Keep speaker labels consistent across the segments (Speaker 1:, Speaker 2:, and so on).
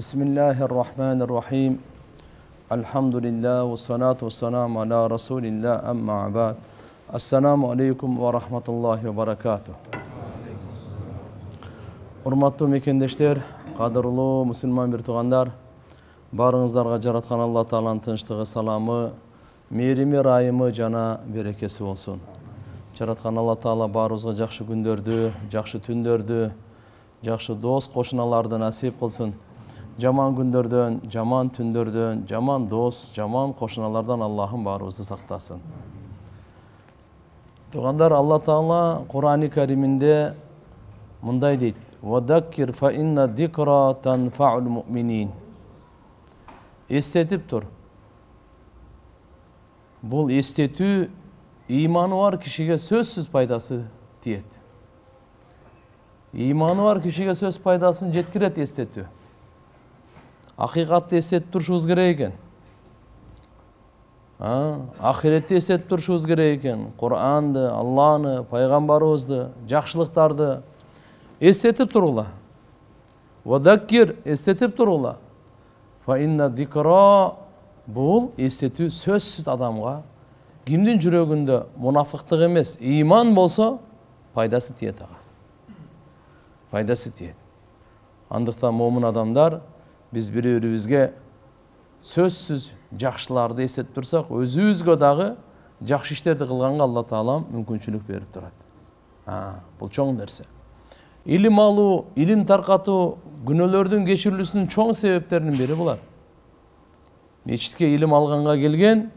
Speaker 1: Bismillahirrahmanirrahim. Elhamdülillah ve salatu ve selamu ala Resulillah amma ba'd. Assalamu alaikum ve rahmatullahi ve barakatuh. Урматтуу мекендештер, кадырлуу мусулман бир туугандар, баарыңыздарга жараткан Алла Тааланын тынчтыгы, саламы, мээрими, ырайымы жана берекеси болсун. Жараткан Алла Таала баарыбызга жакшы күндөрдү, жакшы түндөрдү, жакшы дос кошуналарды насип кылсын. Жаман күндөрдөн, жаман түндөрдөн, жаман дос, жаман кошуналардан Аллахым баарыбызды сактасын. Туугандар, Алла Таала Кур'ан-ы Кариминде мындай дейт: "Вадаккир фа инна дикра танфаул муъминин." Эстетип тур. Бул эстетүү иманы бар кишиге сөзсүз пайдасы тиет. Иманы бар кишиге сөз пайдасын жеткирет эстетүү. Акыйкатты эстетип турушубуз керек экен. Ахиретти эстетип турушубуз керек экен. Кур'анды, Алланы, пайгамбарыбызды, жакшылыктарды эстетип турула. Вадаккир, эстетип турула. Фа инна дикра, бул эстетүү сөзсүз адамга, кимдин жүрөгүндө мунафыктык эмес, иман болсо, пайдасы тиет ага. Пайдасы тиет. Андыктан момун адамдар, биз бири-бирибизге сөзсүз жакшыларды эстетип турсак, өзүбүзгө дагы жакшы иштерди кылганга Алла Таалам мүмкүнчүлүк берип турат. Бул чоң нерсе. Илим алуу, илим таркатуу күнөөлөрдүн кечирилүүсүнүн чоң себептеринин бири булар. Мечитке илим алганга келген,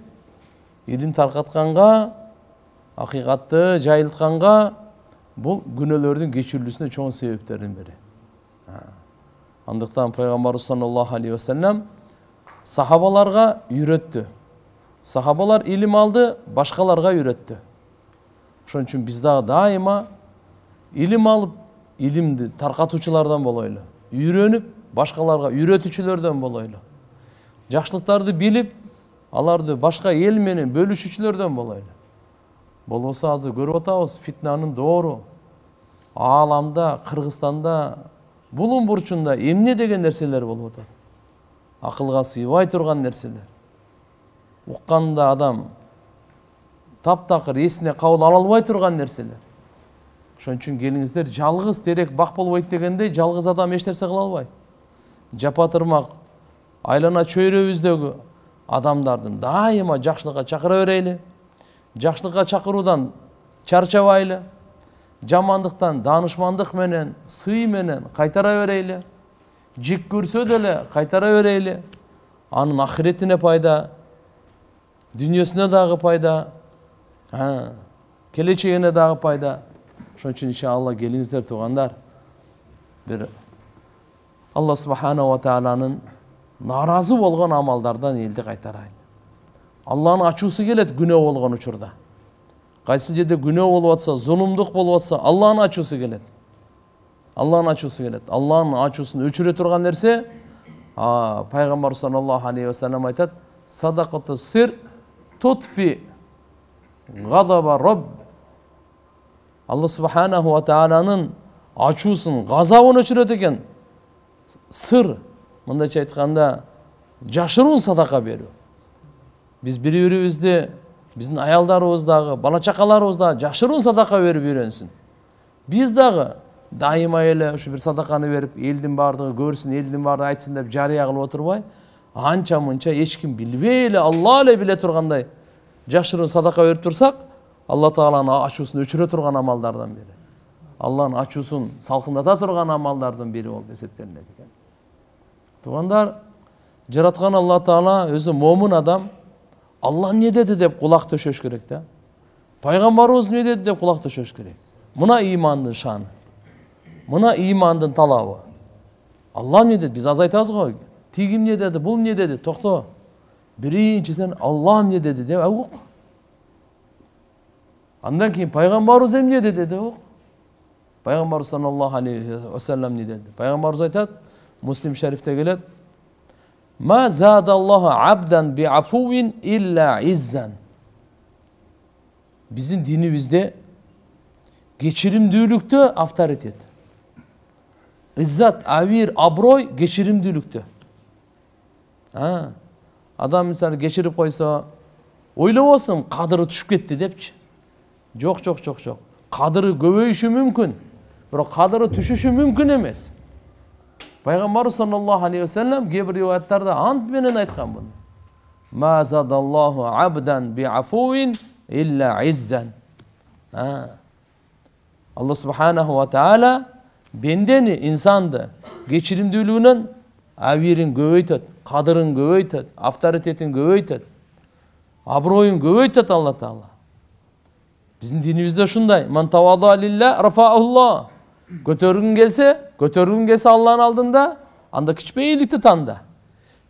Speaker 1: илим таркатканга, акыйкатты жайылтканга, бул күнөөлөрдүн кечирилүүсүнүн чоң себептеринин бири. Андыктан пайгамбарыбыз саллаллаху алейхи ва саллям сахабаларга үйрөттү. Сахабалар илим алды, башкаларга үйрөттү. Ошон үчүн биз дагы дайыма илим алып, илимди таркатуучулардан болойлу. Үйрөнүп, башкаларга үйрөтүүчүлөрдөн болойлу. Жакшылыктарды билип, аларды башка эл менен бөлүшүүчүлөрдөн болойлу. Болбосо азыр көрүп атабыз, фитнанын доору ааламда, Кыргызстанда, булун бурчунда эмне деген нерселер болуп атат. Акылга сыйбай турган нерселер. Укканда адам таптакыр эсине кабыл ала албай турган нерселер. Ошон үчүн келиңиздер, жалгыз терек бак болбойт дегендей, жалгыз адам эч нерсе кыла албайт. Жапа-тырмак айлана чөйрөбүздөгү адамдардын дайыма жакшылыкка чакыра берейли. Жакшылыкка чакыруудан чарчабайлы. Жамандыктан даанышмандык менен, сый менен кайтара берейли. Жик көрсө деле кайтара берейли. Анын ахиретине пайда, дүйнөсүнө дагы пайда, келечегине дагы пайда. Ошон үчүн иншалла келиңиздер туугандар, бир Алла субхана ва тааланын наразы болгон амалдардан элди кайтарайын. Алланын ачуусу келет күнөө болгон учурда. Кайсы жерде күнөө болуп атса, зулумдук болуп атса, Алланын ачуусу келет. Алланын ачуусу келет. Алланын ачуусун өчүрө турган нерсе, пайгамбар саллаллаху алейхи ва саллям айтат: "Садакату сир тутфи гадаба Рабб." Алла субханаху ва тааланын ачуусун, газабын өчүрөт экен. Сыр, мындайча айтканда, жашыруун садака берүү. Биз бири-бирибизди, биздин аялдарыбыз дагы, бала чакаларыбыз дагы жашыруун садака берип үйрөнсүн. Биз дагы дайыма эле ушу бир садаканы берип, элдин баардыгы көрсүн, элдин баардыгы айтсын деп жарыя кылып отурбай, анча-мынча эч ким билбей эле, Алла эле биле тургандай жашыруун садака берип турсак, Алла Тааланын ачуусун өчүрө турган амалдардан бири. Алланын ачуусун салкындата турган амалдардын бири болуп эсептелинет экен. Туугандар, жараткан Алла Таала өзү момун адам, Алла эмне деди деп кулак төшөш керек да. Пайгамбарыбыз эмне деди деп кулак төшөш керек. Мына имандын шаны. Мына имандын талабы. Алла эмне деди? Биз аз айтабыз го. Тиги эмне деди, бул эмне деди? Токто. Биринчисен Алла эмне деди деп ук. Андан кийин пайгамбарыбыз эмне деди деп ук. Пайгамбар саллаллаху алейхи ва саллям эмне деди? Пайгамбарыбыз айтат, Муслим шарифте келет: "Ма задаллаху абдан би'афуин илля иззан." Биздин динибизде кечиримдүүлүктө авторитет. İzzat, avir, abroy geçirimdүүлүктө. Адам мисалы кечирип койсо, ойлобосун кадыры түшүп кетти депчи. Жок. Кадыры көбөйүшү мүмкүн, бирок кадыры түшүшү мүмкүн эмес. Пайгамбар саллаллаху алейхи ва саллям кээ бир риwayаттарда ант менен айткан буну. Ма задаллаху абдан би'афуин илля иззан. Алла субханаху ва таала бендени, инсанды geçirimдүүлүгүнөн авирин көбөйтөт, кадырын көбөйтөт, авторитетин көбөйтөт, аброюн көбөйтөт Алла таала. Биздин динибизде ушундай: "Ман тавада лилла рафаахулла." Көтөргүң келсе Алланын алдында, анда кичпейиликти танда.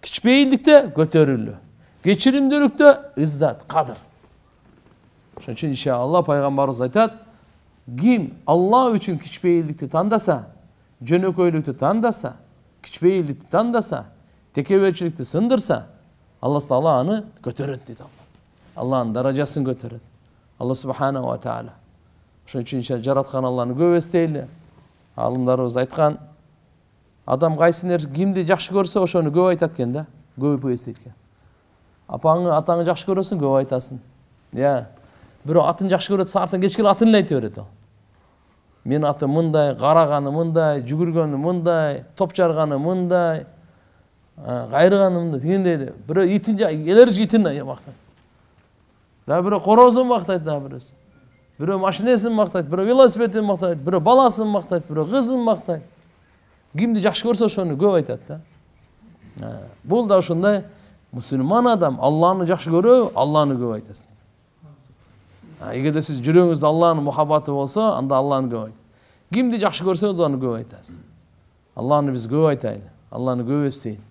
Speaker 1: Кичпейиликте көтөрүлүү, кечиримдүүлүктө иззат, кадыр. Ошон үчүн иншалла пайгамбарыбыз айтат: "Ким Алла үчүн кичпейиликти тандаса, жөнөкөйлүктү тандаса, кичпейиликти тандаса, текеберчиликти сындырса, Алла таала аны көтөрөт" дейт Алла. Алланын даражасын көтөрөт. Алла субханаху ва таала. Ошон үчүн жараткан Алланы көп эстейли. Алымдарыбыз айткан, адам кайсы нерсе кимди жакшы көрсө, ошону көп айтат экен да, көп эстейт экен. Атаңы жакшы көрөсүң, көп айтасың. Бирөө атын жакшы көрөт, саартан кечке атын эле айта берет ал. Мен атым мындай, караганы мындай, жүгүргөнү мындай, топ жарганы мындай, кайрыганы мындай дегендей. Бирөө итин элерji итин мактайт. Бирөө корозун мактайт, бирөөсү. Бирөө машинесин мактайт, бирөө велосипедин мактайт, бирөө баласын мактайт, бирөө кызын мактайт. Кимди жакшы көрсө ошону көп айтат да. Бул да ошондой мусулман адам Алланы жакшы көрөбү, Алланы көп айтасың. Эгерде сиз жүрөгүңүздө Алланын мухаббаты болсо, анда Алланы көп айт. Кимди жакшы көрсөңүз аны көп айтасыз. Алланы биз көп айтайлы, Алланы көп эстейли.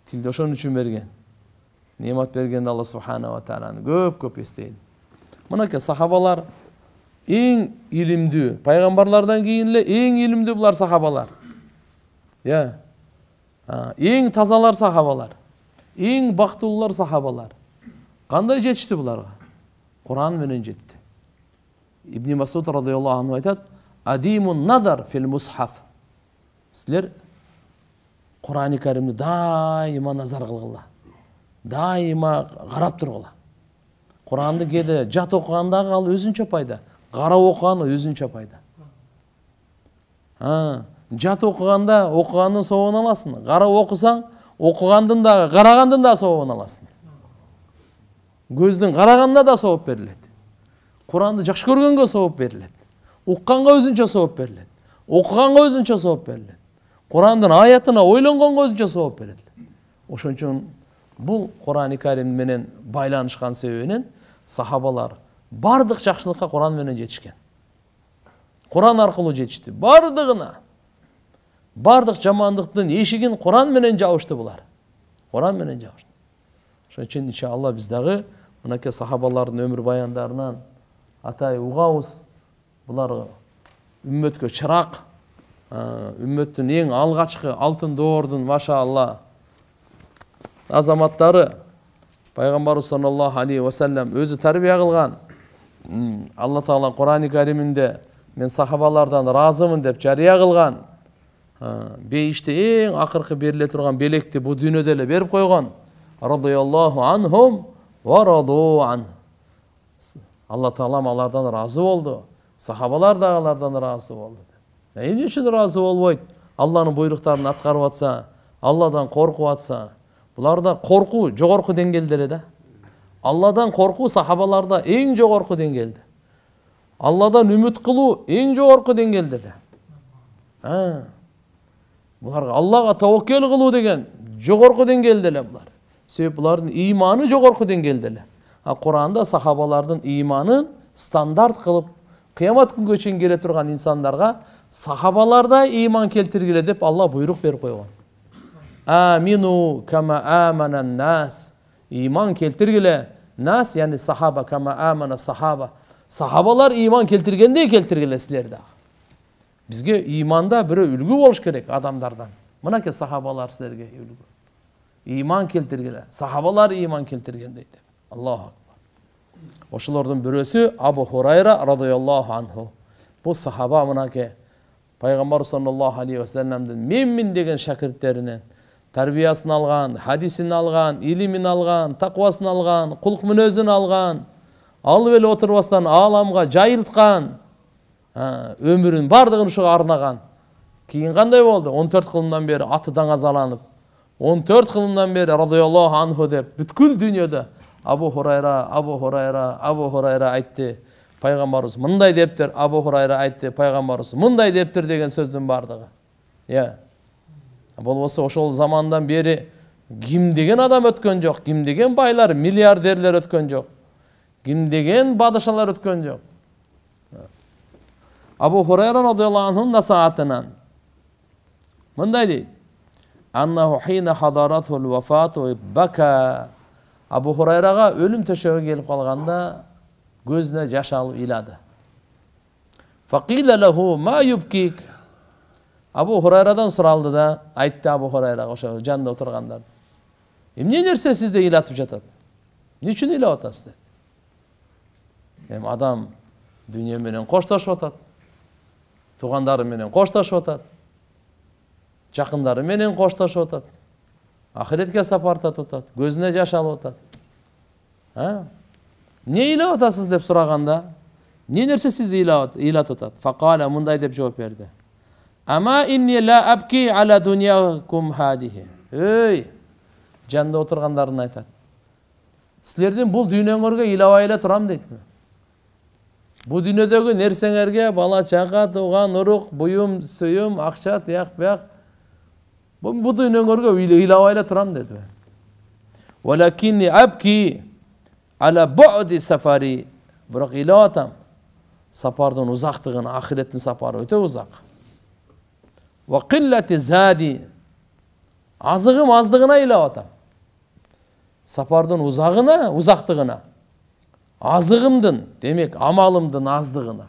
Speaker 1: Тилди ошон үчүн берген. Немат бергенде Алла субханаху ва тааланы көп эстейли. Мынакей сахабалар эң илимдүү, пайгамбарлардан кийин эле эң илимдүү булар сахабалар. Эң тазалар сахабалар. Эң бактылуулар сахабалар. Кандай жетишти буларга? Куран менен жетти. Ибн Масуд радыйаллаху анху айтат: "Адимун назар фил мусхаф." Силер Курани Каримди дайыма назар кылгыла. Дайыма карап тургула. Куранды кээде жат окугандагы ал өзүнчө пайда, карап окуганы өзүнчө пайда. Жат окуганда окугандын сообун аласың, карап окусаң окугандын да, карагандын да сообун аласың. Көздүн караганда да сооп берилет. Куранды жакшы көргөнгө сооп берилет. Укканга өзүнчө сооп берилет. Окуганга өзүнчө сооп берилет. Курандын аятына ойлонгонго өзүнчө сооп берилет. Ошон үчүн бул Курани Карим менен байланышкан себебинен сахабалар бардык жакшылыкка Куран менен жетишкен. Куран аркылуу жетишти. Бардыгына. Бардык жамандыктын эшигин Куран менен жабышты булар. Куран менен жабышты. Ошон үчүн иншалла биз дагы мынакей сахабалардын өмүр баяндарынан атай угабыз. Булар үммөткө чырак, үммөттүн эң алгачкы алтын доордун машаалла азаматтары. Пайгамбарыбыз саллаллаху алейхи ва саллям өзү тарбия кылган. Алла таала Курани Кариминде мен сахабалардан разымын деп жарыя кылган. Бейиште эң акыркы бериле турган белекти бу дүйнөдө эле берип койгон. Радыйаллаху анхум ва раду ан. Алла таала алардан разы болду. Сахабалар да алардан разы болду. Эмне үчүн разы болбойт? Алланын буйруктарын аткарып атса, Алладан коркуп атса, буларда коркуу жогорку деңгээлде эле да. Алладан коркуу сахабаларда эң жогорку деңгээлде. Алладан үмүт кылуу эң жогорку деңгээлде эле. Буларга Аллага таваккел кылуу деген жогорку деңгээлде эле булар. Себеп булардын ыйманы жогорку деңгээлде эле. Куранда сахабалардын ыйманын стандарт кылып кыямат күнгө чейин келе турган инсандарга сахабалардай ыйман келтиргиле деп Алла буйрук берип койгон. Амину кама аманан нас. Ыйман келтиргиле. Нас, яни сахаба, кама амана сахаба. Сахабалар ыйман келтиргендей келтиргиле силер да. Бизге ыйманда бирөө үлгү болуш керек адамдардан. Мынакей сахабалар силерге үлгү. Ыйман келтиргиле. Сахабалар ыйман келтиргендей деп. Аллаху акбар. Ошолордун бирөөсү Абу Хурайра радыйаллаху анху. Бул сахаба мынакей Пайгамбар саллаллаху алейхи ва салламдын менмин деген шакирттеринен тарбиясын алган, хадисин алган, илимин алган, таквасын алган, кулк мүнөзүн алган, алып эле отурбастан ааламга жайылткан, өмүрүн бардыгын ушуга арнаган. Кийин кандай болду? 14 кылымдан бери аты даңазаланып, 14 кылымдан бери радиаллаху анху деп бүткүл дүйнөдө Абу Хурайра айтты. Пайгамбарыбыз мындай дептир, Абу Хурайра айтты, пайгамбарыбыз мындай дептир деген сөздүн бардыгы. Болбосо ошол замандан бери кимдеген адам өткөн жок, кимдеген байлар, миллиардерлер өткөн жок, кимдеген бадышалар өткөн жок. Абу Хурайра радиаллаху анху насаатынан мындай дейт: аннаху хина хадаратул вафату бака. Абу Хурайрага өлүм төшөгү келип калганда көзүнө жаш алып ыйлады. Факила лаху ма юбкик. Абу Хурайрадан суралды да, айтты Абу Хурайрага ошо жанында отургандар: эмне нерсе сизди ыйлатып жатат? Эмне үчүн ыйлап атасыз деп. Эми адам дүйнө менен коштошуп атат, туугандары менен коштошуп атат, жакындары менен коштошуп атат, ахиретке сапар тартып атат, көзүнө жаш алып атат. Эмне ыйлап атасыз деп сураганда, эмне нерсе сизди ыйлатып атат? Факала, мындай деп жооп берди: ама инни ла абки ала дуньякум хадихи. Эй, жанында отургандарын айтат: силердин бул дүйнөңөргө ыйлабай эле турам дейт. Бул дүйнөдөгү нерсеңерге бала чака, тууган урук, буюм, сүйүм, акча, тияк бияк, бул дүйнөңөргө ыйлабай эле турам деди. Валакинни абки ала бу'ди сафари. Бирок ыйлап атам, сапардын узактыгына, ахиреттин сапары өтө узак. Ва киллати зади. Азыгым аздыгына ыйлап атам. Сапардын узактыгына. Азыгымдын, демек амалымдын аздыгына.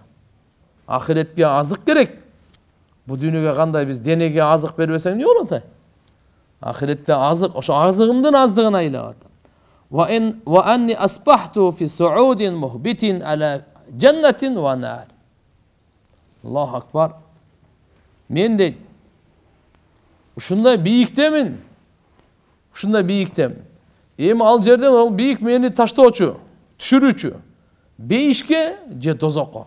Speaker 1: Ахиретке азык керек. Бу дүйнөгө кандай биз денеге азык бербесек эмне болот? Ахиретте азык, ошо азыгымдын аздыгына ыйлап атам. Ва анни асбахту фи суудин мухбитин ала жаннатин ва нар. Аллаху акбар. Мен дейт, ушундай бийиктемин. Эми ал жерден ол бийик мени таштоочу, түшүрүүчү. Бейишке же дозокко.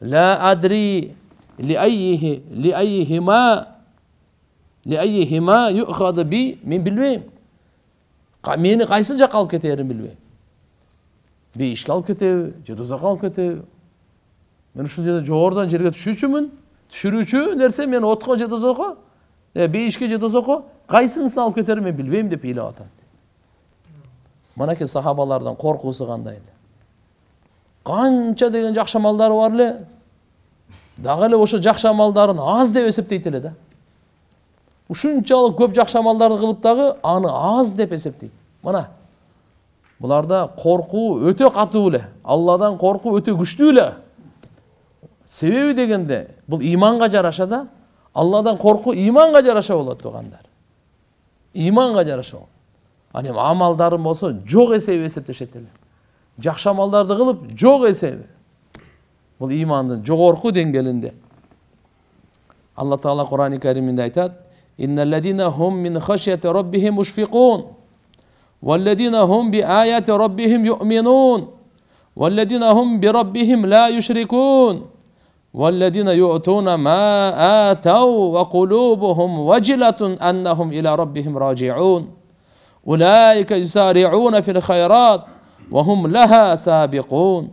Speaker 1: Ла адри ли аййихима юхаду би, мен билбейм. Мени кайсы жакка алып кетерин билбейм. Бейишке алып кетеби, же дозокко алып кетеби? Мен ушул жерде жогордон жерге түшүрүүчү нерсе мен отко же дозокко, бейишке же дозокко кайсынысын алып кетерин мен билбейм деп ыйлап атат. Манаки сахабалардан коркуусу кандай эле. Канча деген жакшы амалдары бар эле. Дагы эле ошо жакшы амалдарын аз деп эсептейт эле да. Ушунчалык көп жакшы амалдарды кылып дагы аны аз деп эсептейт. Мына буларда коркуу өтө катуу эле. Алладан коркуу өтө күчтүү эле. Себеби дегенде бул иманга жараша да. Алладан коркуу иманга жараша болот туугандар. Иманга жараша болот. Аны амалдарын болсо жок эсеби эсептешет эле. Жакшы амалдарды кылып жок эсеби. Бул имандын жогорку деңгээлинде. Алла Таала Кур'ан-ы Кариминде айтат: "Инналлазина хум мин хашияти раббихим мушфиқун, валлазина хум би аяти раббихим юъминун, валлазина хум би раббихим ла юшрикун, валлазина ю'туна ма атау ва кулубухум важилатун аннахум иля раббихим раджи'ун. Улаика юсари'уна фил хайрат ва хум лаха сабиқун."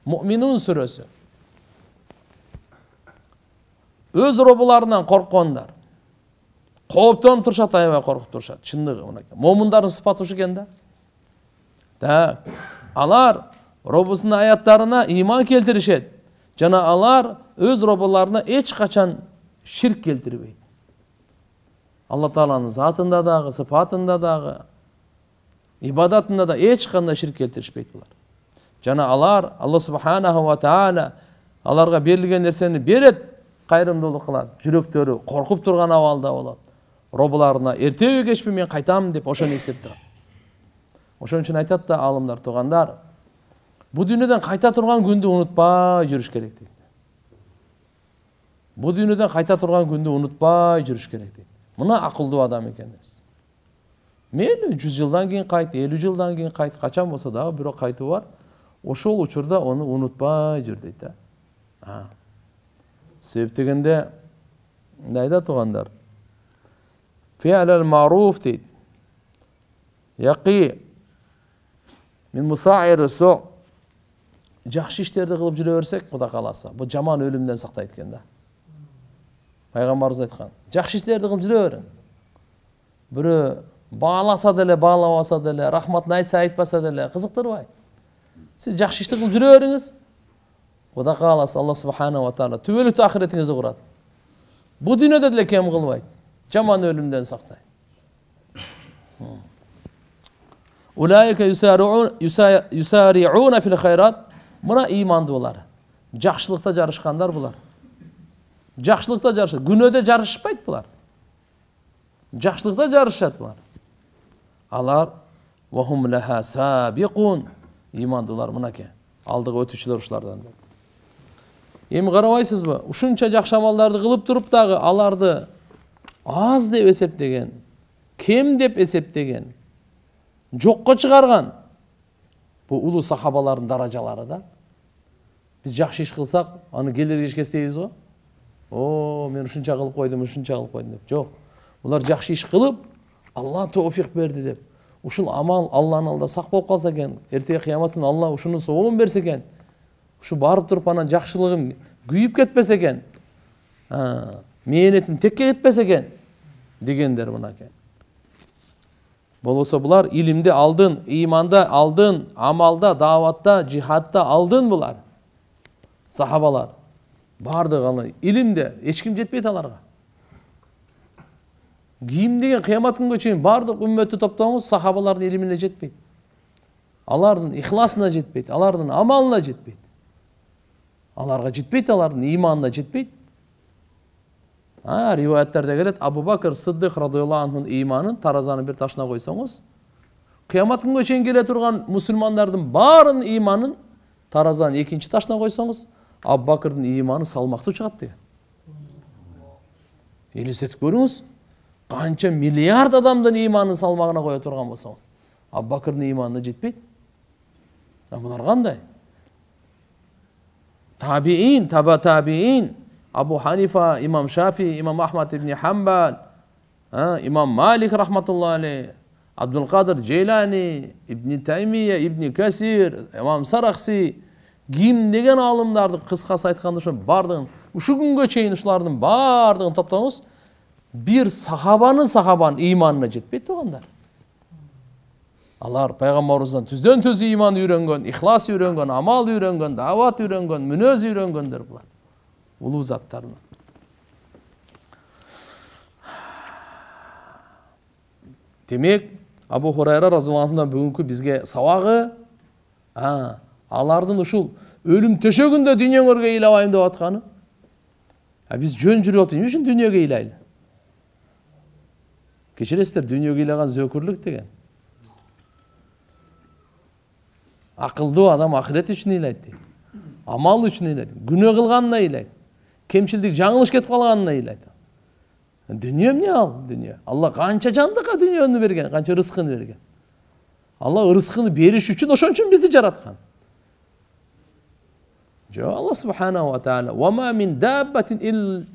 Speaker 1: Муъминун сүрөсү. Өз робуларынан корккондар. Кооптонуп турушат, аябай коркуп турушат. Чындыгы мынакей. Момундардын сыпаты ушу экен да. Так. Алар робусунун аяттарына иман келтиришет. Жана алар өз робуларына эч качан ширк келтирбейт. Алла Тааланын затында дагы, сыпатында дагы, ибадатында да эч кандай ширк келтиришпейт булар. Жана алар Алла Субханаху ва Таала аларга берилген нерсени берет, кайрымдуулук кылат. Жүрөктөрү коркуп турган абалда болот. Робуларына эртеби кечпи мен кайтам деп ошону эстеп турат. Ошон үчүн айтат да алымдар, туугандар, бу дүйнөдөн кайта турган күндү унутпай жүрүш керек дейт. Бу дүйнөдөн кайта турган күндү унутпай жүрүш керек дейт. Мына акылдуу адам экенбиз. Мейли 100 жылдан кийин кайт, 50 жылдан кийин кайт, качан болсо дагы бирок кайтуу бар. Ошол учурда onu унутпай жүр дейт да. Себеп дегенде мындай айтат тугандар. Фи'лал маруф дейт. Яқи мин мусаир су. Жакшы иштерди кылып жүрө берсек, Кудай кааласа, бу жаман өлүмдөн сактайт экен да. Пайгамбарыбыз айткан. Жакшы иштерди кылып жүрө бериң. Бирөө бааласа деле, баалабаса деле, рахматын айтса, айтпаса деле кызыктырбайт. Сиз жакшы ишти кылып жүрө бериңиз. Кудай кааласа, Алла субхана ва таала түбөлүктүү ахиретиңизди курат. Бу дүйнөдө деле кем кылбайт. Жаман өлүмдөн сактайт. Улайка юсари'уна фил хайрат. Мына имандуулар. Жакшылыкта жарышкандар булар. Жакшылыкта жарышат. Күнөөдө жарышпайт булар. Жакшылыкта жарышат булар. Алар ва хум лаха сабиқун. Имандуулар мынаке. Алдыга өтүүчүлөр ушулардан. Эми карабайсызбы? Ушунча жакшы амалдарды кылып туруп дагы аларды аз деп эсептеген, кем деп эсептеген, жокко чыгарган бу улуу сахабалардын даражалары да. Биз жакшы иш кылсак, аны келер кечке истейбиз го. Мен ушунча кылып койдум, ушунча кылып койдум деп. Жок. Булар жакшы иш кылып, Алла тоофик берди деп. Ушул амал Алланын алдында сак болуп калса экен, эртеге кыямат күнү Алла ушунун соолун берсе экен. Ушу барып туруп анан жакшылыгым күйүп кетпесе экен. Мээнетим текке кетпесе экен дегендер мынаке. Болбосо булар илимди алдын, иманда алдын, амалда, даватта, жихадта алдын булар. Сахабалар бардыгы илимде эч ким жетпейт аларга. Кийим деген кыямат күнгө чейин бардык үммөттү топтоңуз сахабалардын илимине жетпейт. Алардын ихласына жетпейт, алардын амалына жетпейт. Аларга жетпейт, алардын иманына жетпейт. Риваяттарда келет, Абу Бакр Сыддык радыйаллаху анхунун иманын таразанын бир ташына койсоңуз, кыямат күнгө чейин келе турган мусулмандардын баарынын иманын таразанын экинчи ташына койсоңуз, Абу Бакрдын иманы салмактуу чыгат деген. Элестетип көрүңүз, канча миллиард адамдын иманын салмагына кое турган болсоңуз, Абу Бакрдын иманына жетпейт. Булар кандай? Табиин, таба табиин, Абу Ханифа, имам Шафи, имам Ахмад ибн Хамбал, имам Малик рахматуллахи алейх, Абдул Кадир Джейлани, ибн Таймия, ибн Касир, имам Сарахси, ким деген алымдарды кыскасы айтканда ошо бардыгын, ушу күнгө чейин ушулардын бардыгын топтоңуз, бир сахабанын иманына жетпейт тугандар. Алар пайгамбарыбыздан түздөн түз иман үйрөнгөн, ихлас үйрөнгөн, амал үйрөнгөн, дават үйрөнгөн, мүнөз үйрөнгөндөр булар. Улуу заттарына. Демек, Абу Хурайра разыйаллаху анхудан бүгүнкү бизге сабагы, алардын ушул өлүм төшөгүндө дүйнөңөргө ыйлабайм деп атканы. Биз жөн жүрүп атып, эмне үчүн дүйнөгө ыйлайлы? Кечиресиздер, дүйнөгө ыйлаган зөкүрлүк деген. Акылдуу адам ахирет үчүн ыйлайт дейт. Амал үчүн ыйлайт. Күнөө кылганына ыйлайт. Кемчилдик жаңылыш кетип калганына ыйлайт. Дүйнө эмне ал? Дүйнө. Алла канча жандыкка дүйнөнү берген, канча рызкын берген. Алла рызкыны бериш үчүн ошон үчүн бизди жараткан. Жо Алла субханаху ва таала "Ва ма мин даббатин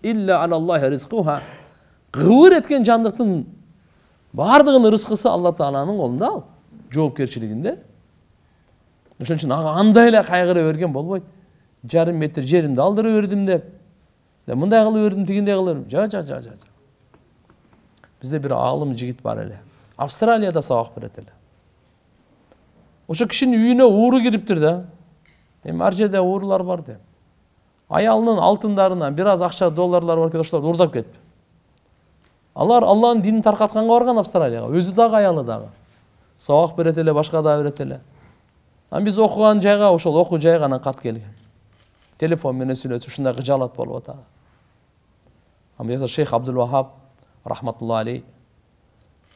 Speaker 1: илля алаллахи ризкуха". Кыбыр эткен жандыктын бардыгынын рызкысы Алла тааланын колунда ал, жоопкерчилигинде. Ошон үчүн ага андай эле кайгыра берген болбойт. Жарым метр жеримди алдыра бердим деп. Мындай кылып бердим, тигиндей кылып бердим. Жа. Бизде бир аалым жигит бар эле. Австралияда сабак берет эле. Ошо кишинин үйүнө ууру кириптир да. Эми ар жерде уурулар бар деп. Аялынын алтындарынан бир аз акча долларлар бар экен, ошолорду уурдап кетти. Алар Алланын динин таркатканга барган Австралияга. Өзү дагы, аялы дагы. Сабак берет эле, башка да берет эле. Биз окуган жайга, ошол окуу жайга анан кат келген. Телефон менен сүйлөтүп, ушундай кыжалат болуп атат. Амма Шейх Абдул Вахаб рахматуллахи алейх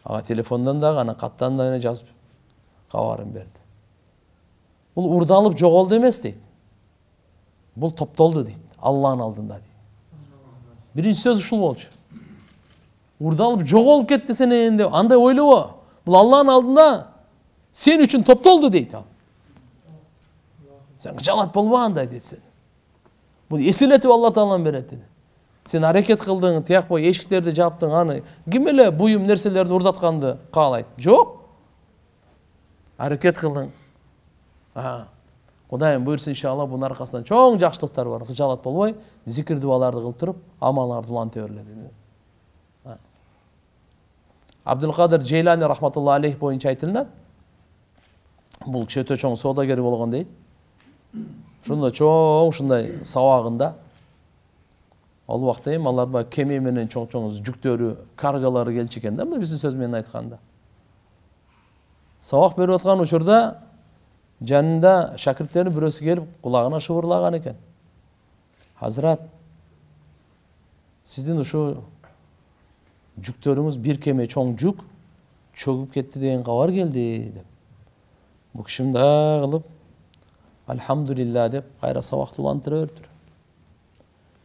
Speaker 1: ага телефондон дагы, анан каттан да жазып кабарын берди. Бул урдалып жоголду эмес дейт. Бул топтолду дейт, Алланын алдында дейт. Биринчи сөз ушул болчу. Урдалып жоголуп кетти сенен деп андай ойлобо. Бул Алланын алдында сен үчүн топтолду дейт ал. Сен кыжалат болбагандай дейт сен. Бул эселетип Алла Таалам берет dedi. Сен аракет кылдың, тияк бой эшиктерди жаптың, аны ким эле буюм нерселерди урдатканды каалайт? Жок. Аракет кылдың. Кудайым буйрса иншалла бунун аркасынан чоң жакшылыктар бар. Кыжалат болбой, зикир дуаларды кылып туруп, амалдарды уланта берлер. Абдулкадир Джейлани рахматуллахи алейх боюнча айтылат. Бул өтө чоң соодагер болгон дейт. Шунда чоң ушундай сабагында ал убакта эми алар баягы кеме менен чоң жүктөрү, каргалары келчү экен да, биздин сөз менен айтканда. Сабак берип аткан учурда жанында шакирттердин бирөөсү келип кулагына шыбырлаган экен. Hazrat, сиздин ушу жүктөрүңүз бир кеме чоң жүк чөгүп кетти деген кабар келди деп. Бул киши мындай кылып, Alhamdulillah деп кайра сабакты улантыра бериптир.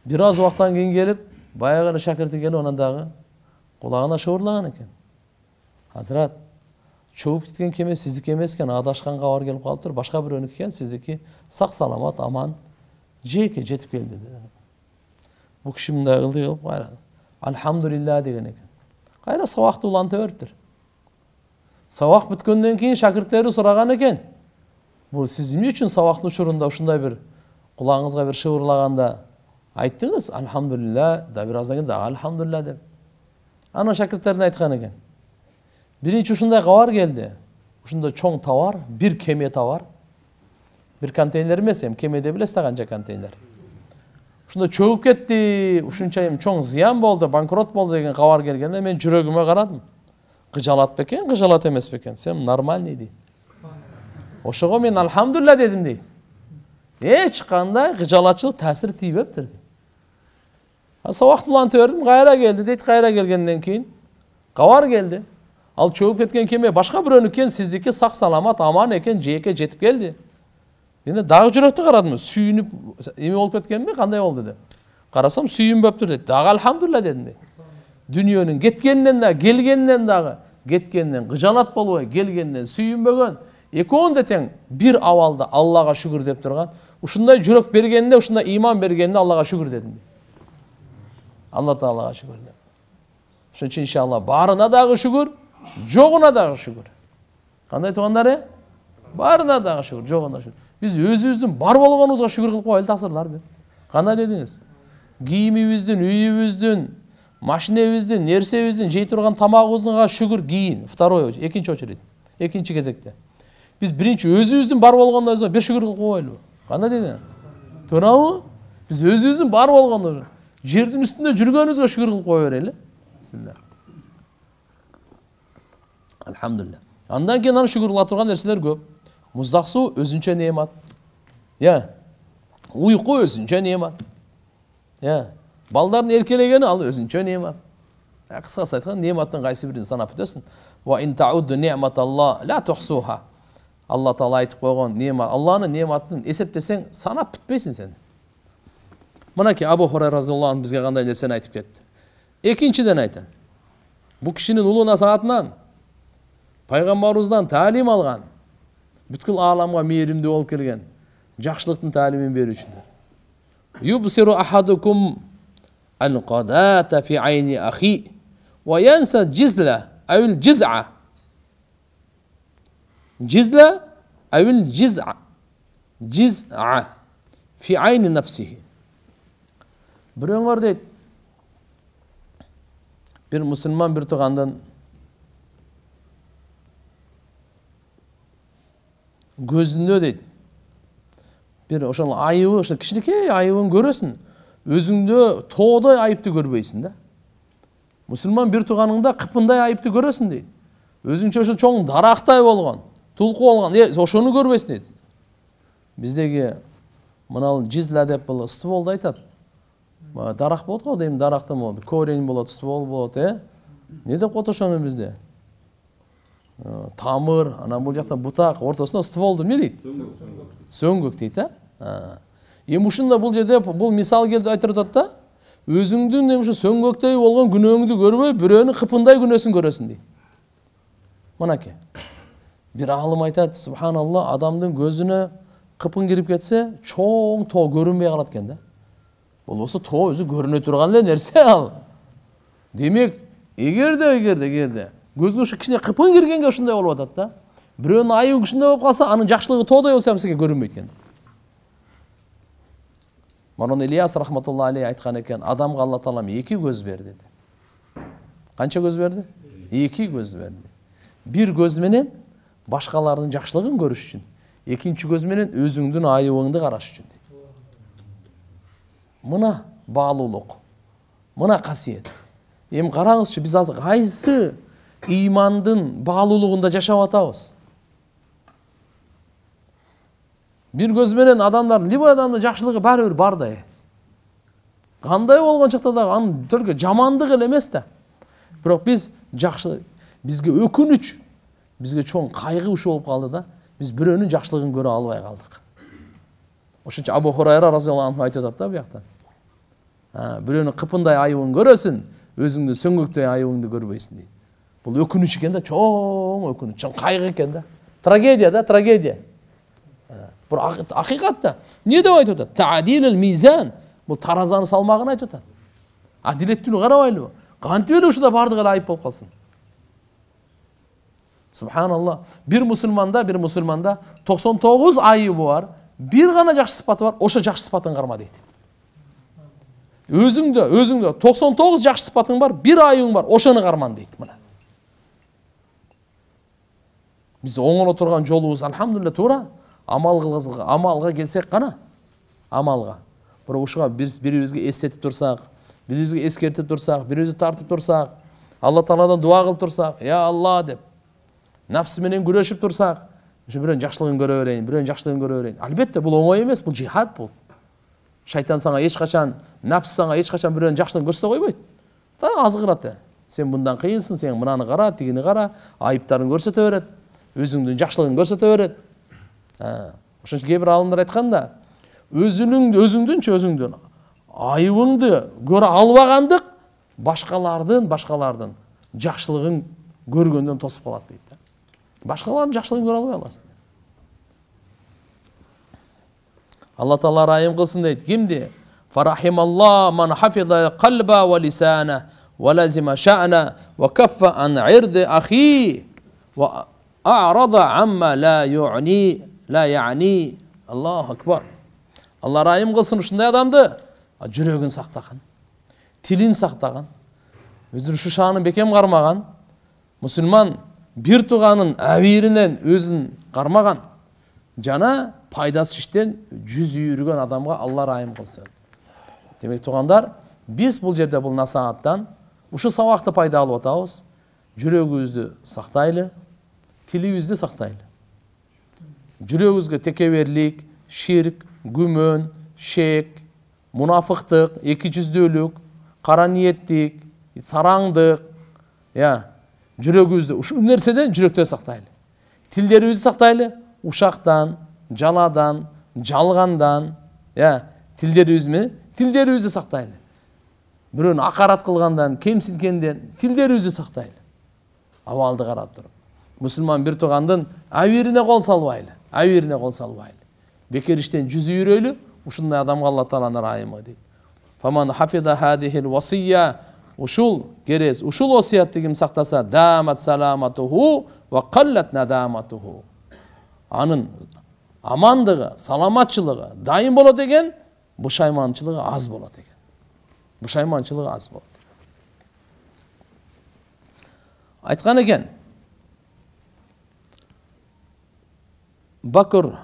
Speaker 1: Бир аз убактан кийин келип, баягы шакирти келип анан дагы кулагына шыбырлаган экен. Hazrat, чөгүп кеткен кеме сиздики эмес экен, адашкан кабар келип калыптыр, башка бирөөнүкү экен, сиздики сак саламат, аман, жеке жетип келди dedi. Бул киши мындай кылды, кайра Alhamdulillah деген экен. Кайра сабакты уланта бериптир. Сабак бүткөндөн кийин шакирттери сураган экен. Бул сиз эмне үчүн сабактын учурунда ушундай бир кулагыңызга бир шыбырлаганда айттыңыз, Alhamdulillah, да бир аздан кийин да Alhamdulillah деп. Анан шакирттерине айткан экен. Биринчи ушундай кабар келди. Ушунда чоң товар, бир кеме товар. Бир контейнер эмес, кемеде билесиз да канча контейнер. Ушунда чөгүп кетти, ушунча чоң зыян болду, банкрот болду деген кабар келгенде мен жүрөгүмө карадым. Кыжалат бекен, кыжалат эмес бекен? Сен нормальный дейт. Ошого мен Alhamdulillah дедим дейт. Эч кандай кыжалатчылык таасир тийбептир. Сабакты уланта бердим, кайра келди дейт, кайра келгенден кийин кабар келди. Ал чөгүп кеткен кеме башка бирөөнүкү экен, сиздики сак саламат, аман экен, жеке жетип келди. Эне дагы жүрөктү карадым, сүйүнүп эме болуп кеткенби, кандай болду деп. Карасам сүйүнбөптүр дейт. Дагы Alhamdulillah дедим дейт. Дүйнөнүн кеткенинен да, келгенинен дагы, кеткенден кыжалат болбой, келгенден сүйүнбөгөн, экөөнү да тең бир абалда Аллага шүгүр деп турган. Ушундай жүрөк бергенде, ушундай иман бергенде Аллага шүгүр дедим. Алла Таалага шүгүр деп. Ошон үчүн иншалла барына дагы шүгүр, жогуна дагы шүгүр. Кандай туугандар? Барына дагы шүгүр, жогуна шүгүр. Биз өзүбүздүн бар болгонубузга шүгүр кылып коелу тасырлар бир. Кандай дедиңиз? Кийимибиздин, үйүбүздүн, машинебиздин, нерсебиздин, жей турган тамагыбызга шүгүр кийин. Второй, экинчи очередь, экинчи кезекте. Биз биринчи өзүбүздүн бар болгондорубузга бир шүгүр кылып коелу. Кандай дедиң? Туурабы? Биз өзүбүздүн бар болгондор, жердин үстүндө жүргөнүбүзгө шүгүр кылып кое берели. Бисмилlah. Alhamdulillah. Андан кийин аны шүгүр кыла турган нерселер көп. Муздак суу өзүнчө неемат. Уйку өзүнчө неемат. Балдардын эркелегени ал өзүнчө неемат. Кыскасы айтканда неематтын кайсы бирин санап бүтөсүң. Ва ин таудду ни'маталлах ла тухсуха. Алла Таала айтып койгон неемат, Алланын неематын эсептесең санап бүтпөйсүң сен. Мынакей Абу Хурайра разияллаху анху бизге кандай нерсени айтып кетти. Экинчиден айтам. Бул кишинин улуу насаатынан пайгамбарыбыздан таалим алган, бүткүл ааламга мээримдүү болуп келген, жакшылыктын таалимин берүүчүдүр. Юбсиру ахадукум al-qadata fi ayni akhi wa yansa jizla aw al-jiz'a. Jizla aw al-jiz'a. Jiz'a fi ayni nafsihi. Biröңөр дейт. Bir musulman bir tugandын көзүндө дейт. Бир ошол айыбы, ошол кичинекей айыбын көрөсүң. Өзүңдө тоодой айыпты көрбөйсүң да. Мусулман бир туганыңда кыпындай айыпты көрөсүң дейт. Өзүңчө ошол чоң дарактай болгон, тулку болгон, ошону көрбөйсүң дейт. Биздеги мына жизла деп бул стволду айтат. Дарак болот го дейм, дарактан болот. Корень болот, ствол болот, Не деп коет ошону бизде? Тамыр, анан бул жакта бутак, ортосунда стволду эмне дейт? Сөңгөк дейт, Эми ушунда бул жерде бул мисал келди айтып атат да, өзүңдүн ушу сөңгөктөй болгон күнөөңдү көрбөй, бирөөнүн кыпындай күнөөсүн көрөсүң дейт. Мынакей. Бир алым айтат, субханалла, адамдын көзүнө кыпын кирип кетсе, чоң тоо көрүнбөй калат экен да. Болбосо тоо өзү көрүнө турган эле нерсе ал. Демек, эгерде көзүнө ушу кичине кыпын киргенге ушундай болуп атат да. Бирөөнүн айыбы ушундай болуп калса, анын жакшылыгы тоодой болсо эмсеге көрүнбөйт экен. Марон Ильяс рахматулла алейхи айткан экен, адамга Алла таалам 2 көз берди dedi. Канча көз берди? 2 көз берди. Бир көз менен башкалардын жакшылыгын көрүш үчүн, экинчи көз менен өзүңдүн айыбыңды караш үчүн. Мына баалуулук, мына касиет. Эми караңызчы, биз азыр кайсы ыймандын баалуулугунда жашап атабыз? Бир көз менен адамдар, любой адамдын жакшылыгы баары бир бар да. Кандай болгон чакта да анын только жамандык эле эмес да. Бирок биз жакшы, бизге өкүнүч, бизге чоң кайгы ушул болуп калды да. Биз бирөөнүн жакшылыгын көрө албай калдык. Ошончо Абу Хурайра разыяллаху анху айтып атат да бу жактан. Бирөөнүн кыпындай айыбын көрөсүн, өзүңдүн сөңгөктөй айыбыңды көрбөйсүн дейт. Бул өкүнүч экен да, чоң өкүнүч, чоң кайгы экен да. Трагедия да, трагедия. Бул акыйкат да. Эмне деп айтып атат? Та'дилul мизан. Бул таразанын салмагын айтып атат. Адилеттүүлүк карабайлыбы? Кантип эле ушуда бардыгы эле айып болуп калсын. Субханалла. Бир мусулманда 99 айыбы бар, бир гана жакшы сыпаты бар, ошо жакшы сыпатын карма дейт. Өзүңдө 99 жакшы сыпатың бар, бир айыбың бар, ошону карман дейт мына. Биз оңоло турган жолубуз алхамдулилля туура. Амалга келсек кана. Амалга. Бирок ушуга бирибизге эстетип турсак, бирибизге эскертип турсак, бирибизди тартып турсак, Алла Тааладан дуа кылып турсак, я Алла деп, нафс менен күрөшүп турсак, ушу бирөөнүн жакшылыгын көрө берейин, Албетте бул оңой эмес, бул жихад бул. Шайтан сага эч качан, нафс сага эч качан бирөөнүн жакшылыгын көрсөтө койбойт. Та азгырат. Сен мындан кыйынсың, сен мынаны кара, тигини кара, айыптарын көрсөтө берет, өзүңдүн жакшылыгын көрсөтө берет. Ошончо кээ бир алымдар айтканда, өзүңдүн айыбыңды көрө албагандык башкалардын жакшылыгын көргөндөн тосуп калат дейт. Башкалардын жакшылыгын көрө албай каласың. Алла Таала райым кылсын дейт. Кимди? Фарахималла ман хафиза қалба ва лисана ва лазима ша'на ва каффа ан ирди ахи ва а'рада амма ла я'ни. Аллаху акбар. Алла райым кылсын ушундай адамды, жүрөгүн сактаган, тилин сактаган, өзүнүн шушанын бекем кармаган, мусулман бир тууганын абийиринен өзүн кармаган, жана пайдасыз иштен жүз үйрүгөн адамга Алла райым кылсын. Демек туугандар, биз бул жерде бул насааттан ушу сабакты пайда алып атабыз. Жүрөгүбүздү сактайлы, тилибизди сактайлы. Жүрөгүбүзгө текеберлик, ширк, күмөн, шек, мунафыктык, эки жүздүүлүк, кара ниеттик, сараңдык, жүрөгүбүздү ушул нерседен жүрөктөн сактайлы. Тилдерибизди сактайлы, ушактан, жаладан, жалгандан, тилдерибизди сактайлы. Бирөөнү акарат кылгандан, кемсинткенден тилдерибизди сактайлы. Абалды карап туруп. Мусулман бир туугандын абийирине кол салбайлы. Бекер иштен жүз үйрөйлү, ушундай адамга Алла Тааланын райымы дейт. Фаман хафиза хадихил васия, ушул керес, ушул осиятты ким сактаса, дамат саламатуху ва қаллат надаматуху. Анын амандыгы, саламатчылыгы дайым болот экен, бушайманчылыгы аз болот экен. Айткан экен, Бакыр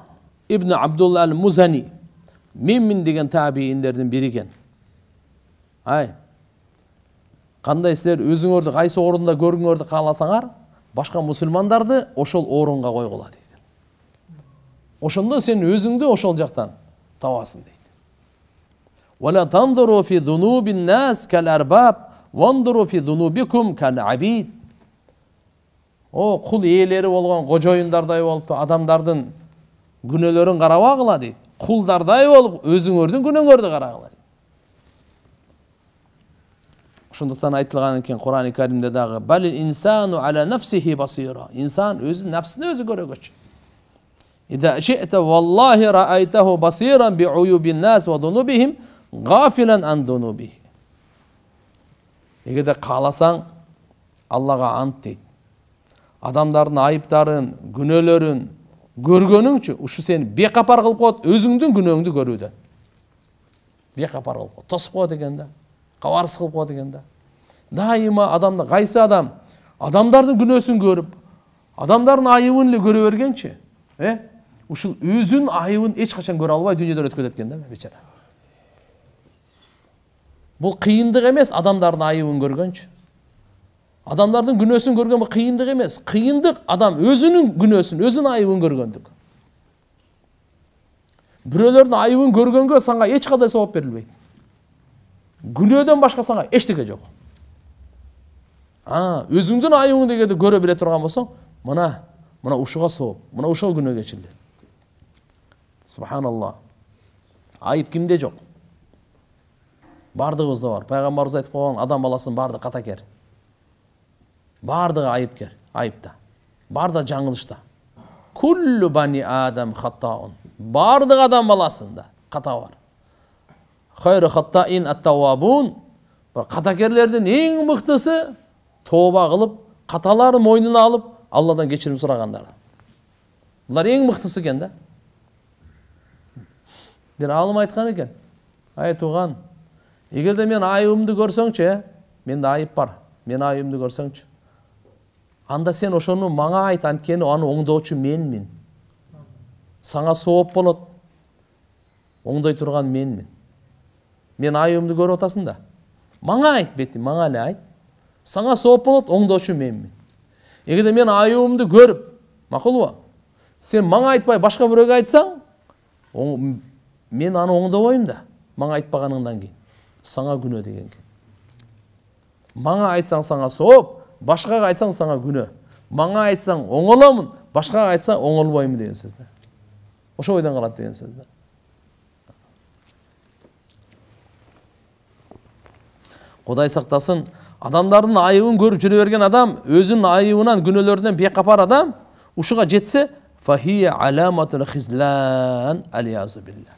Speaker 1: ибн Абдулла ал-Музани, Миммин деген табииндердин бири экен. Кандай силер өзүңөрдү кайсы орунда көргүңөрдү кааласаңар, башка мусулмандарды ошол орунга койгула дейт. Ошондо сен өзүңдү ошол жактан табасың дейт. Вала тандуру фи зунубин нас кал арбаб, вандуру фи зунубикум кал абид. О, кул ээлери болгон кожоюндардай болуп, адамдардын күнөөлөрүн карабагыла дейт. Кулдардай болуп, өзүңөрдүн күнөөңөрдү карагыла дейт. Ошондуктан айтылган экен Кур'ан-ы Каримде дагы балил инсану аля нафсихи басира. Инсан өзү нәпсине өзү көрөгөчү. İza şi'te vallahi ra'aytahu basiran bi uyubin nas ve dunubihim gafilan an dunubihi. Эгерде кааласаң Аллага ант дейт. Адамдардын айыптарын, күнөөлөрүн көргөнүңчү ушу сени бекапар кылып коет өзүңдүн күнөөңдү көрүүдөн. Бекапар кылып коет, тосуп коет экен да. Кабарсыз кылып коет экен да. Дайыма адамда кайсы адам адамдардын күнөөсүн көрүп, адамдардын айыбын эле көрө бергенчи, ушул өзүнүн айыбын эч качан көрө албай дүйнөдөн өткөзөт экен да, бечара. Бул кыйындык эмес, адамдардын айыбын көргөнчү. Адамдардын күнөөсүн көргөн бул кыйындык эмес. Кыйындык адам өзүнүн күнөөсүн, өзүнүн айыбын көргөндүк. Бирөөлөрдүн айыбын көргөнгө сага эч кандай сабап берилбейт. Күнөөдөн башка сага эчтеке жок. Өзүңдүн айыбыңды эгерде көрө биле турган болсоң, мына ушуга сабап, мына ушул күнөө кечирилет. Субханаллах. Айып кимде жок? Бардыгыбызда бар. Пайгамбарыбыз айтып койгон адам баласынын баардыгы катакер. Бардыгы айыпкер, айыпта. Бардыгы жаңылышта. Куллу бани адам хаттаун. Бардыгы адам баласында ката бар. Хайру хаттаин ат-таввабун. Катакерлердин эң мыктысы тооба кылып, каталарын мойнуна алып, Алладан кечирим сурагандар. Булар эң мыктысы экен да. Бир алым айткан экен. Айтуган, эгерде мен айыбымды көрсөңчү, менде айып бар. Мен айыбымды көрсөңчү. Анда сен ошону мага айт, анткени аны оңдоочу менмин. Сага сооп болот. Оңдой турган менмин. Мен айыбымды көрүп атасың да. Мага айт бетим, мага эле айт. Сага сооп болот, оңдоочу менмин. Эгерде мен айыбымды көрүп, макулбу? Сен мага айтпай башка бирөөгө айтсаң, мен аны оңдобойм да. Мага айтпаганыңдан кийин. Сага күнөө деген. Мага айтсаң сага сооп, башкага айтсаң сага күнөө. Мага айтсаң оңоломун, башкага айтсаң оңолбойм деген сөз да. Ошо ойдон калат деген сөз да. Кудай сактасын, адамдардын айыбын көрүп жүрө берген адам, өзүнүн айыбынан, күнөөлөрүнөн бейкапар адам, ушуга жетсе, фахия аламатул хизлан алиязу билла.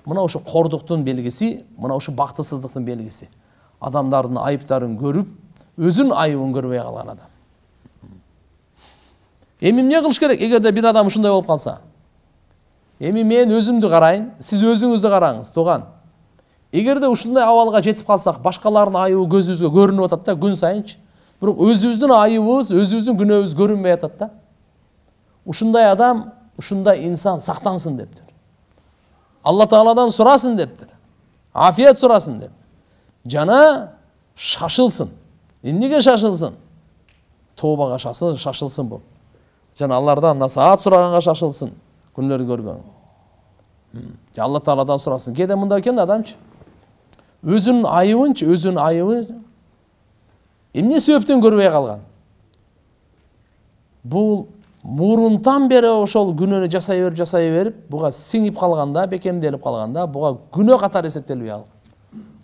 Speaker 1: Мына ушу кордуктун белгиси, мына ушу бактысыздыктын белгиси. Адамдардын айыптарын көрүп, өзүнүн айыбын көрбөй калган адам. Эми эмне кылыш керек? Эгерде бир адам ушундай болуп калса, эми мен өзүмдү карайын, сиз өзүңүздү караңыз, тууган. Эгерде ушундай абалга жетип калсак, башкалардын айыбы көзүбүзгө көрүнүп атат да, күн сайынчы. Бирок өзүбүздүн айыбыбыз, өзүбүздүн күнөөбүз көрүнбөй атат да. Ушундай адам, ушундай инсан сактансын дептир. Алла Тааладан сурасын дептир. Афият сурасын деп. Жана шашылсын. Эмнеге шашылсын? Тообага шашылсын бул. Жана Аллардан насаат сураганга шашылсын. Күнөлөрдү көргөн. Алла Тааладан сурасын. Кээде мындай экен адамчы. Өзүнүн айыбынчы, өзүнүн айыбы эмне себептен көрбөй калган? Бул мурунтан бери ошол күнөөнү жасай берип, буга сиңип калганда, бекемделип калганда, буга күнөө катары эсептелбей алган.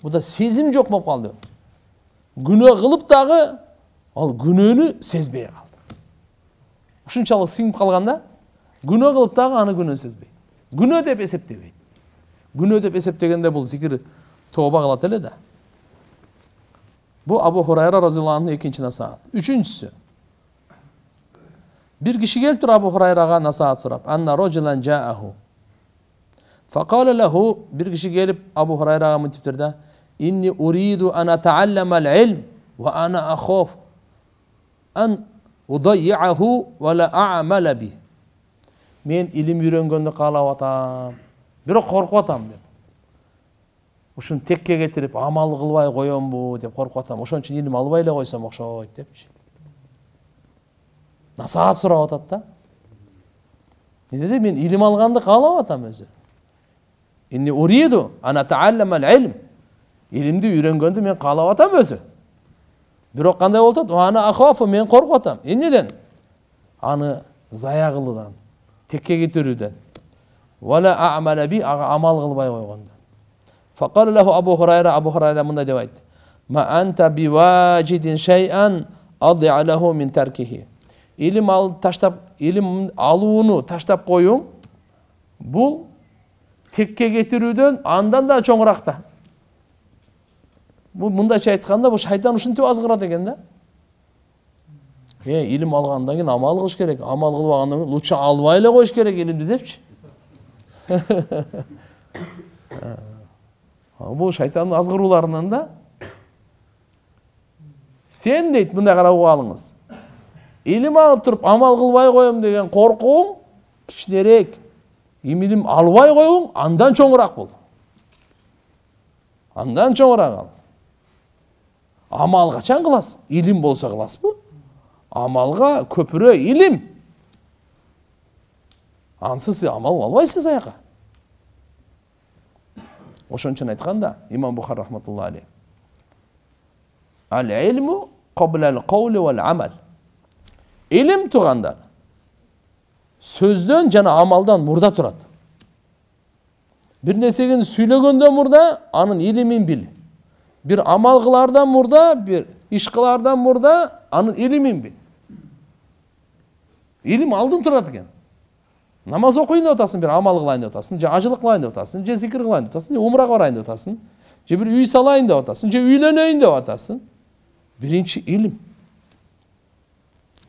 Speaker 1: Буда сезим жок болуп калды. Күнөө кылып дагы ал күнөөнү сезбей калды. Ушунчалык сиңип калганда, күнөө кылып дагы аны күнөө сезбейт. Күнөө деп эсептебейт. Күнөө деп эсептегенде бул зикир тооба кылат эле да. Бу Абу Хурайра разыйаллаху анху экинчи насаат. Үчүнчүсү. Bir kişi geldi Abu Hurayra'a nasihat sorap. Anna rajulan ja'ahu. Faqala lahu, bir kişi gelip Abu Hurayra'a müntiptirdi. İnni uridu an ata'allama'l ilm ve ana akhaf an udayyi'ahu ve la a'mala bih. Men ilim үйрөнгөндү каалап атам. Бирок коркуп атам деп. Ушуну текке кетирип, амал кылбай коембу деп коркуп атам. Ошон үчүн илим албай эле койсом окшойт депчи. Насаат сурап атат да. Неде мен илим алганды каалап атам өзү. Инни уриду ана таалламал илм. Илимди үйрөнгөндү мен каалап атам өзү. Бирок кандай болуп атат? Ана ахафу, мен коркуп атам. Эмнеден? Аны зая кылуудан, текке кетирүүдөн. Вала а'мала би, ага амал кылбай койгондон. Фақала лаху Абу Хурайра мындай деп айтты. Ma anta biwajidin shay'an ad'a lahu min tarkihi. İlim ilim alууну таштап коюң бул текке кетирүүдөн андан да чоңурак да. Бул мындайча айтканда бул шайтан ушинтип азгырат экен да. Илим алгандан кийин амал кылыш керек. Амал кылбагандан кийин лучше албай эле коюш керек илимди депчи. Бул шайтандын азгырууларынан да. Сен дейт мындай карап алыңыз. İlim alıp turup amal kılbay koyum деген korkuğum kişilerek. İlim albay koyum andan çoğurak bul. Andan çoğurak al. Amal kaçan kılas? İlim bolsa kılas bu. Amalga köpüre ilim. Ansız amal albaysız ayağa. Oşun için aytkanda İmam Bukhari rahmetullahi aleyh. Al-ilmu qabla'l qawli vel amal. İlim tuğanda sözdön jana amaldan murda turat. Bir nesegini süylөгөндөн murda, anın ilimin bil. Bir amal kılardan murda, bir iş kılardan murda, anın ilimin bil. İlim aldın turat eken. Namaz okuyun da otasın, bir amal kılayın da otasın, je acılık kılayın da otasın, je zikir kılayın da otasın, je umra varayın da otasın, je bir üy salayın da otasın, je üyleneyim de otasın. Birinci ilim.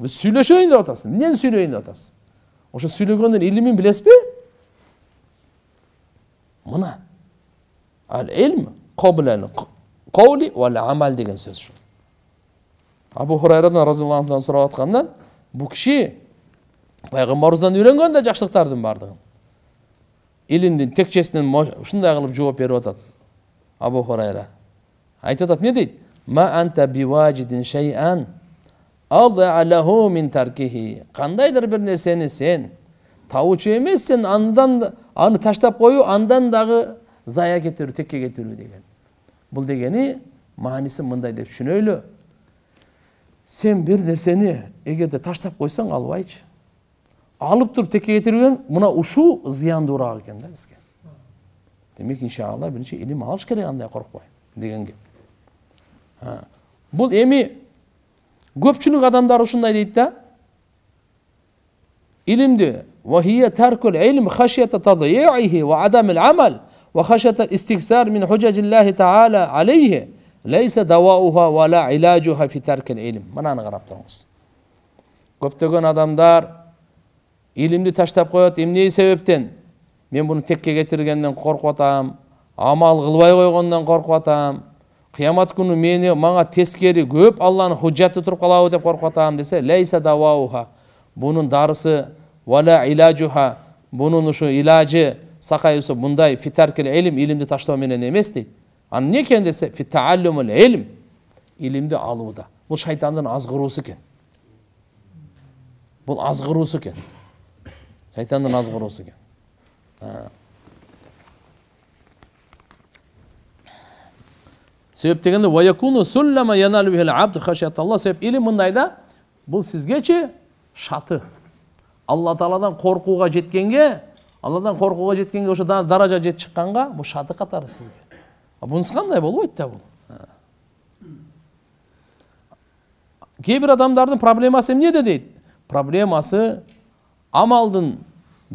Speaker 1: Ve söyleşeyin de otasın. Niye söyleyin de otasın? Oşa söylөгөндөн ilimin bilespi? Mına. Al-ilm qabla'l qawli vel amal деген söz şu. Abu Hurayradan radhiyallahu anh'dan sorap atkandan bu kişi Peygamberimizden öğrengen de жақсылықтардың бардығын. Илимдин текчесинен ушундай кылып жооп берип атат. Abu Hurayra. Айтып атат, не дейт? Ma anta biwajidin shay'an ad'a lahu min tarkihi. Kandaydır bir neseni sen tavuçu emezsen andan anı taştap koyu andan dağı zaya getirir, tekke getirir degen. Bul degeni manisi mınday dep düşünöylü. Sen bir nerseni egerde taştap koysan albayçı. Alıp dur tekke getiriyorsun, buna uşu ziyan durağı eken de bizge. Demek inşallah birinci ilim alış gerek anday korkpay degen gep. Bul emi köpçülük adamlar uşunday deyit da. İlimdi ve hiye terkul ilm haşyete tadyi'ihi ve adamil amal ve haşyete istiksar min hucacillahi taala aleyhi leyse davauha ve la ilacuha fi terkil ilim. Mananı qarap turunuz. Köptөгөн adamlar ilimdi taştap koyat, emneyi sebepten men bunu tekke getirgenden korkup atam, amal kılbay koygondan korkup atam. Kıyamet günü bana teskeri köp Allah'ın hücceti turup kalabı dep korkup atam dese leyse davauha. Bunun darısı ve la ilacuha. Bunun şu ilacı sakayısı bunday fi terkil ilim ilimdi taşlao menen emes deyit. An ne eken dese fi taallumul ilm. İlimdi aluuda. Bu şeytanın azgırusu ken. Bu azgırusu ken. Şeytanın azgırusu ken. Sebep degende ve yekunu sullama yanalu bihil abd haşyatallah. Sebep ilim mındayda bu sizgeçi şatı. Allah Taala'dan korkuga jetkenge, Allah'dan korkuga jetkenge oşo daraja jet çıkkanga bu şatı katarı sizge. Bunisi kanday bolboyt da bu. Kebir adamların probleması ne de deyit? Probleması amaldın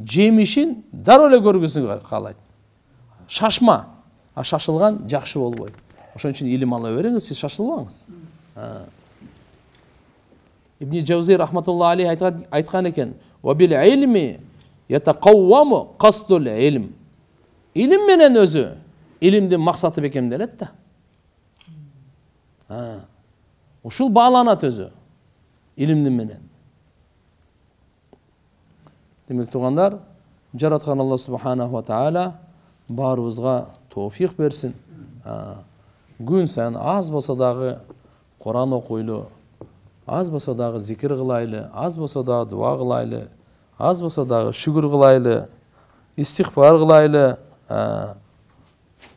Speaker 1: jemişin darole görgüsü kalayt. Şaşma. Şaşılgan jakşı bolboyt. Oşon için ilim ala öğreniz, siz şaşılmаңыз. İbn Cevzi rahmetullahi aleyh aytkan eken ve bil ilmi yetekavvamu qasdul ilm. İlim menen özü ilimdin maksatı bekemdelet da. Uşul bağlanat özü ilimdin menen. Demek tuğanlar jaratkan Allah subhanahu wa ta'ala barыбызга tawfiq bersin. Gün sen az bolsa dagı Kur'an okuylu, az bolsa dagı zikir kılaylı, az bolsa dagı dua kılaylı, az bolsa dagı şükür kılaylı, istiğfar kılaylı.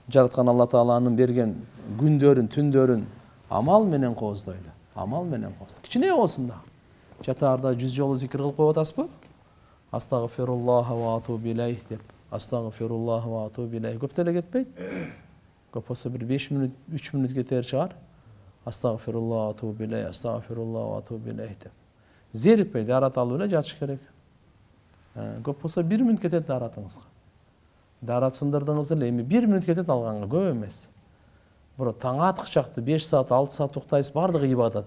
Speaker 1: Jaratkan Allah Taala'nın bergen gündörün, tündörün amal menen kozdaylı. Amal menen kozdaylı. Kiçine olsun da. Jatarda 100 jolu zikir kılıp koyup atasızbı? Astagfirullah ve atubu ileyh dep. Astagfirullah ve atubu ileyh. Köp tele ketpeyt. Köp olsa bir 5 minut, 3 minut geter çıkar. астағфирулла ва атубу илейх, астағфирулла ва атубу илейх деп. Зерикпей дарат алып эле жатыш керек. Көп болсо 1 мүнөт кетет даратыңызга. Дарат сындырдыңыз эле, эми 1 мүнөт кетет алганга, көп эмес. Бирок таң атык чакты 5 саат, 6 саат уктайсыз, бардыгы ибадат.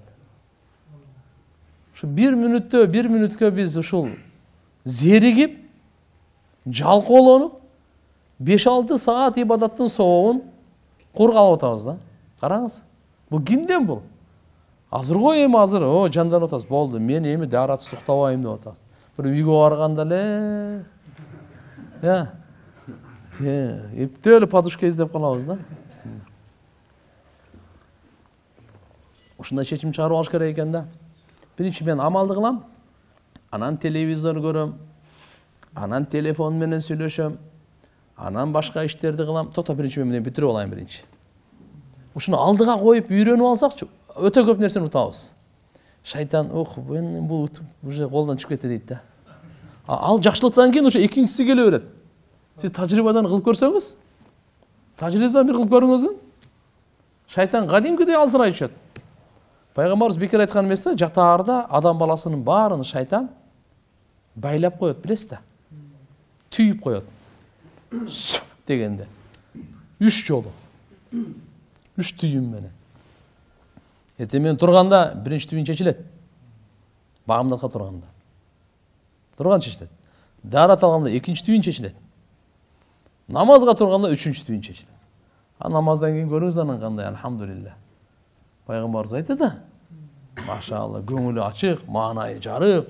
Speaker 1: Ушу 1 мүнөткө биз ушул зеригип, жалкоолонуп, 5-6 саат ибадаттын соогун курга алып атабыз да. Караңыз. Бул кимден бул? Азыр го эми азыр, жанданып атасыз. Болду, мен эми даратсыз уктабайм деп атасыз. Бир үйгө барганда эле эптеп эле подушка издеп калабыз да. Ушундай чечим чыгарып алыш керек экен да. Биринчи мен амалды кылам, анан телевизор көрөм, анан телефон менен сүйлөшөм, анан башка иштерди кылам. Биринчи мен бүтүрүп алайын биринчи. Ушуну алдыга коюп үйрөнүп алсакчы, өтө көп нерсени утабыз. Шайтан, бул уже колдон чыгып кетти дейт да. Ал жакшылыктан кийин уже экинчиси келе берет. Сиз тажрыйбадан кылып көрсөңүз, тажрыйбадан бир кылып көрүңүз. Шайтан кадимкидей алсырай түшөт. Пайгамбарыбыз бекер айткан эмес да, жатаарда адам баласынын баарын шайтан байлап коет, билесиз да. Түйүп коет. Дегенде 3 жолу. 3 түйүм менен. Мен турганда биринчи түйүн чечилет. Багымдатка турганда. Турган чечилет. Дарат алганда экинчи түйүн чечилет. Намазга турганда 3-чү түйүн чечилет. Намаздан кийин көрүңүз анан кандай, алхамдулилля. Пайгамбарыбыз айтты да. Машалла, көңүлү ачык, маанайы жарык.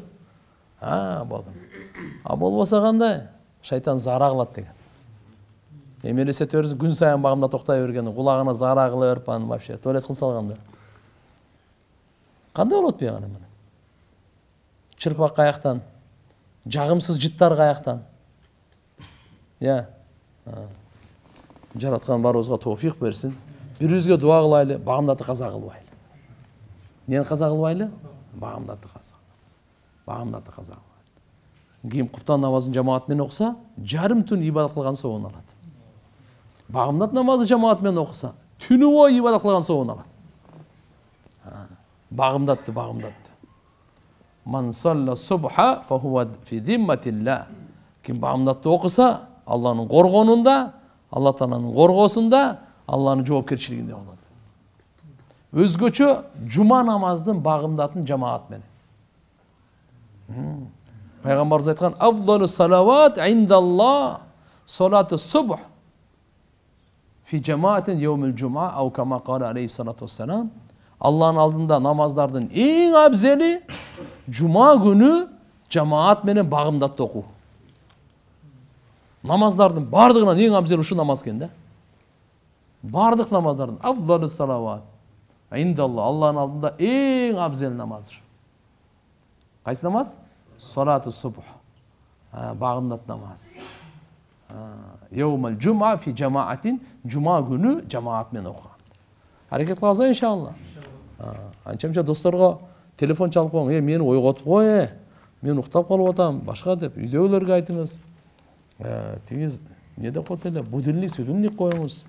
Speaker 1: Болду. Болбосо кандай? Шайтан зара кылат деген. Элестетебиз, күн сайын багымда токтой бергенде, кулагына зара кылып, вообще туалет кылып салганда. Кандай болот бияга менен? Чырпак каяктан, жагымсыз жыттар каяктан. Жараткан барыбызга тоофик берсин. Бирибизге дуа кылайлы, багымдатты каза кылбайлы. Эмнени каза кылбайлы? Багымдатты каза. Багымдатты каза кылбайлы. Ким куптан намазын жамаат менен окуса, жарым түн ибадат кылган соогун алат. Багымдат намазы жамаат менен окуса, түнү бою ибадат кылган соогун алат. Багымдатты. Ман салла субха фа хува фи зимматилла. Ким багымдатты окуса, Алланын коргонунда, Алла Тааланын коргосунда, Алланын жоопкерчилигинде болот. Өзгөчө жума намаздын багымдатын жамаат менен. Пайгамбарыбыз айткан: "Афдалус салават индаллах салатус субх фи жамаатин йаумил жума ау кама кала алейхиссалату вассалам." Алланын алдында намаздардын эң абзели жума күнү жамаат менен багымдатты окуу. Намаздардын бардыгынан эң абзели ушу намаз экен да. Бардык намаздардын афдалус салават индаллах, Алланын алдында эң абзел намаз. Кайсы намаз? Салату субх. Багымдат намаз. Йаумал жума фи жамаатин, жума күнү жамаат менен окуган. Аракет кылабыз иншалла. Анча-мынча досторго телефон чалып коюң, мени ойготуп кой, мен уктап калып атам, башка деп үйдөгүлөргө айтыңыз. Тиңиз не деп коет эле, будильник, сүдүнник коюңуз.